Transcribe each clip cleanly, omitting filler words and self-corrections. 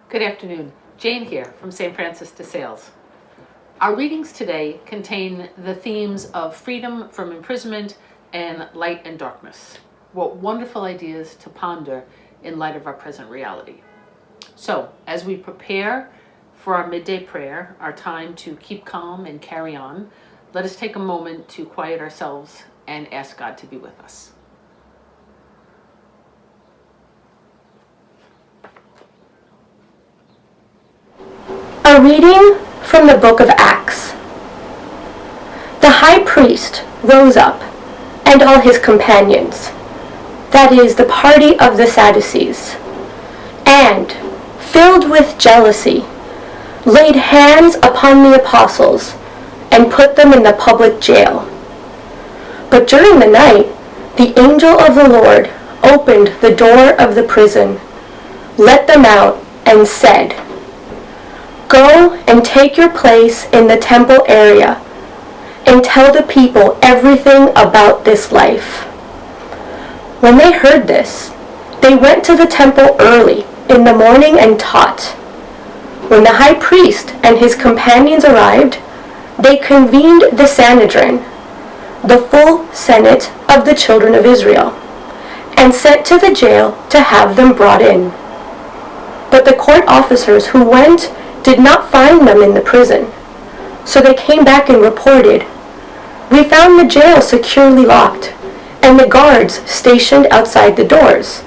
Good afternoon. Jane here from St. Francis de Sales. Our readings today contain the themes of freedom from imprisonment and light and darkness. What wonderful ideas to ponder in light of our present reality. So, as we prepare for our midday prayer, our time to keep calm and carry on, let us take a moment to quiet ourselves and ask God to be with us. A reading from the book of Acts. The high priest rose up, and all his companions, that is, the party of the Sadducees, and, filled with jealousy, laid hands upon the apostles and put them in the public jail. But during the night, the angel of the Lord opened the door of the prison, let them out, and said, "Go and take your place in the temple area and tell the people everything about this life." When they heard this, they went to the temple early in the morning and taught. When the high priest and his companions arrived, they convened the Sanhedrin, the full Senate of the children of Israel, and sent to the jail to have them brought in. But the court officers who went did not find them in the prison. So they came back and reported, "We found the jail securely locked, and the guards stationed outside the doors.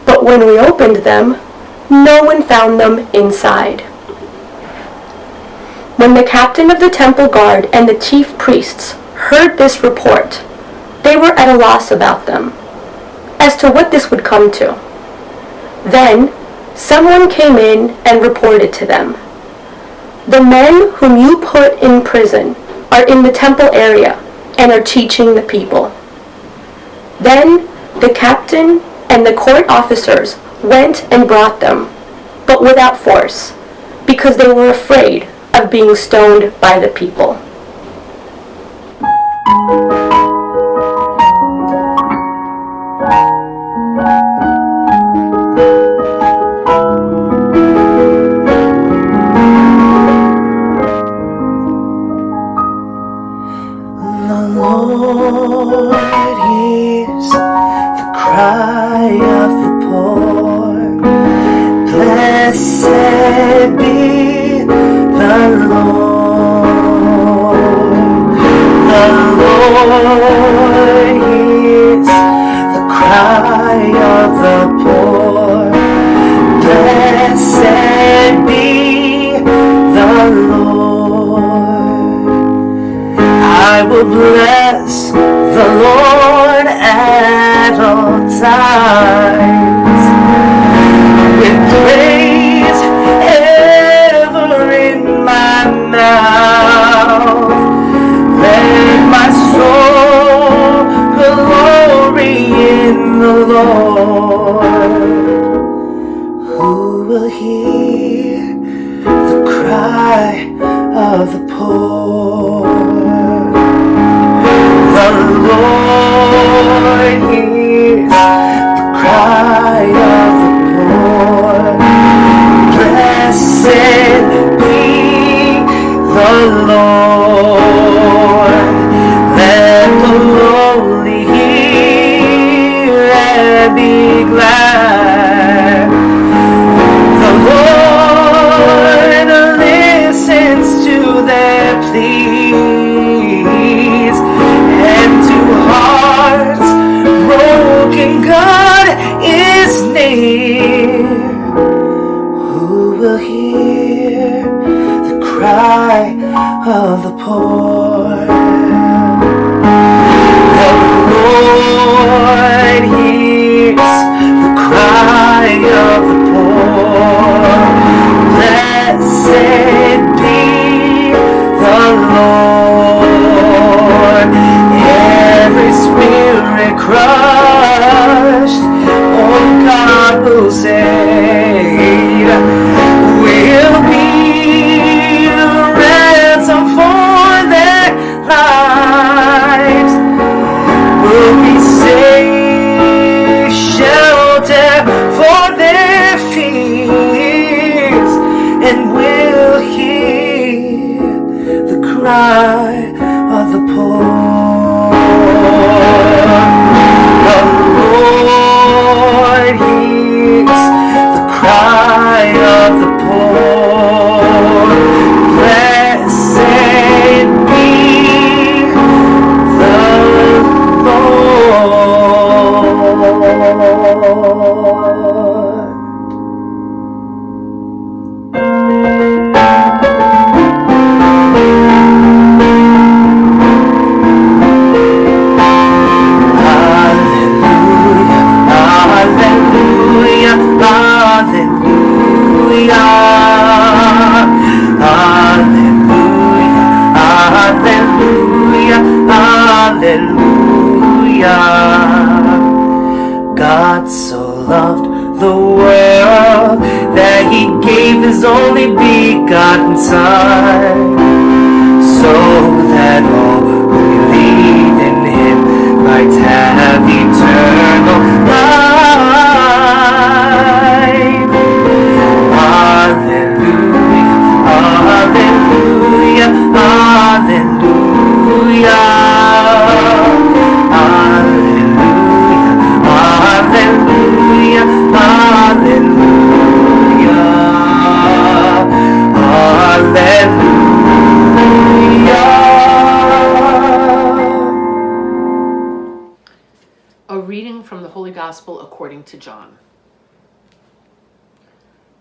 But when we opened them, no one found them inside." When the captain of the temple guard and the chief priests heard this report, they were at a loss about them, as to what this would come to. Then someone came in and reported to them, "The men whom you put in prison are in the temple area and are teaching the people." Then the captain and the court officers went and brought them, but without force, because they were afraid of being stoned by the people. Lord hears the cry of the poor. Blessed be the Lord. The Lord hears the cry of the poor. Blessed be the Lord. I will bless the Lord at all times, with praise ever in my mouth. Let my soul glory in the Lord. Who will hear the cry of the poor? The Lord hears the cry of the poor. Blessed be the Lord. Let the lowly hear and be glad. The Lord listens to their pleas, and to hearts broken God is near. Who will hear the cry of the poor? The Lord hears the cry of the poor. Blessed be the Lord. Every spirit crushed, oh God will save, will be ransom for their lives, will be safe shelter for their feet. cry of the poor. The Lord hears the cry of the poor. Blessed be the Lord. God so loved the world that he gave his only begotten Son, so that all who believe in him might have eternal life. Hallelujah, hallelujah, hallelujah. Hallelujah, hallelujah, hallelujah. A reading from the Holy Gospel according to John.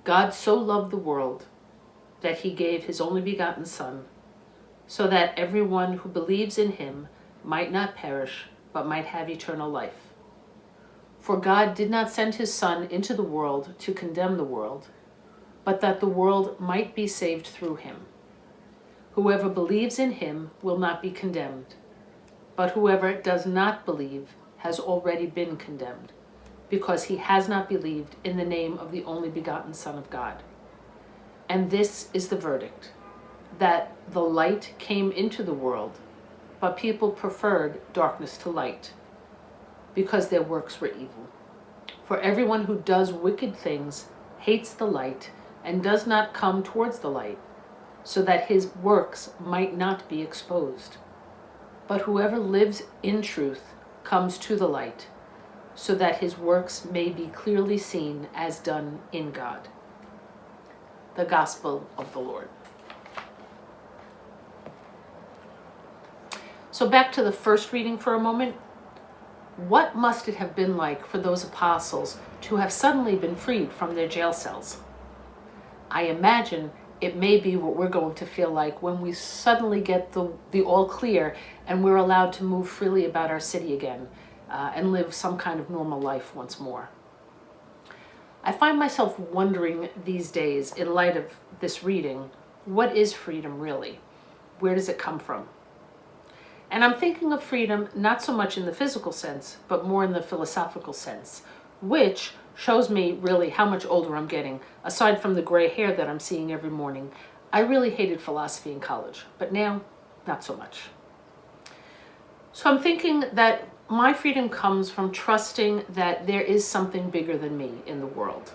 God so loved the world that he gave his only begotten Son, so that everyone who believes in him might not perish, but might have eternal life. For God did not send his Son into the world to condemn the world, but that the world might be saved through him. Whoever believes in him will not be condemned, but whoever does not believe has already been condemned, because he has not believed in the name of the only begotten Son of God. And this is the verdict, that the light came into the world, but people preferred darkness to light, because their works were evil. For everyone who does wicked things hates the light and does not come towards the light, so that his works might not be exposed. But whoever lives in truth comes to the light, so that his works may be clearly seen as done in God. The Gospel of the Lord. So back to the first reading for a moment. What must it have been like for those apostles to have suddenly been freed from their jail cells? I imagine it may be what we're going to feel like when we suddenly get the all clear and we're allowed to move freely about our city again and live some kind of normal life once more. I find myself wondering these days, in light of this reading, what is freedom really? Where does it come from? And I'm thinking of freedom not so much in the physical sense, but more in the philosophical sense, which shows me really how much older I'm getting. Aside from the gray hair that I'm seeing every morning, I really hated philosophy in college, but now, not so much. So I'm thinking that my freedom comes from trusting that there is something bigger than me in the world.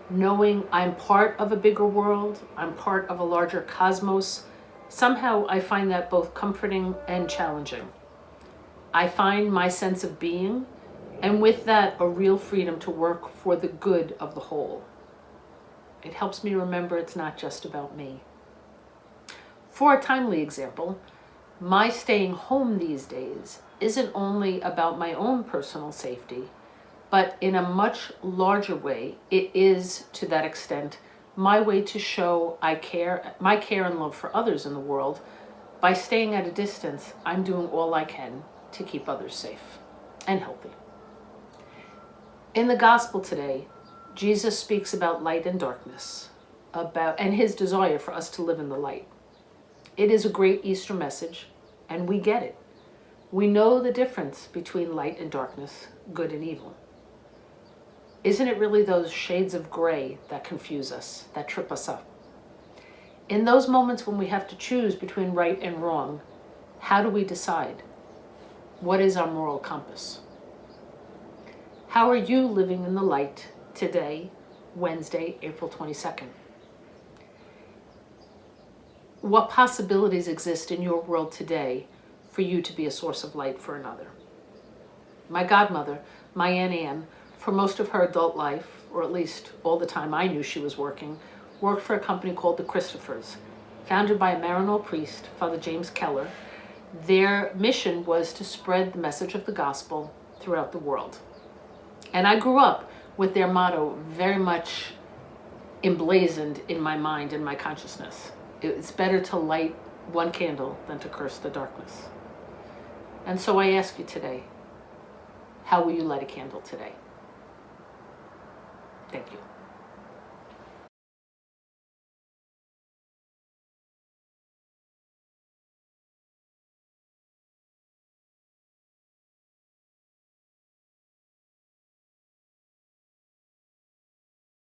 Knowing I'm part of a bigger world, I'm part of a larger cosmos. Somehow I find that both comforting and challenging. I find my sense of being, and with that, a real freedom to work for the good of the whole. It helps me remember it's not just about me. For a timely example, my staying home these days isn't only about my own personal safety, but in a much larger way, it is, to that extent, my way to show my care and love for others in the world. By staying at a distance, I'm doing all I can to keep others safe and healthy. In the gospel today, Jesus speaks about light and darkness, and his desire for us to live in the light. It is a great Easter message, and we get it. We know the difference between light and darkness, good and evil. Isn't it really those shades of gray that confuse us, that trip us up? In those moments when we have to choose between right and wrong, how do we decide? What is our moral compass? How are you living in the light today, Wednesday, April 22nd? what possibilities exist in your world today for you to be a source of light for another. My godmother, my Aunt Anne, for most of her adult life, or at least all the time I knew she was working, worked for a company called the Christophers, founded by a Maryknoll priest, Father James Keller. Their mission was to spread the message of the gospel throughout the world. And I grew up with their motto very much emblazoned in my mind and my consciousness. It's better to light one candle than to curse the darkness. And so I ask you today, how will you light a candle today? Thank you.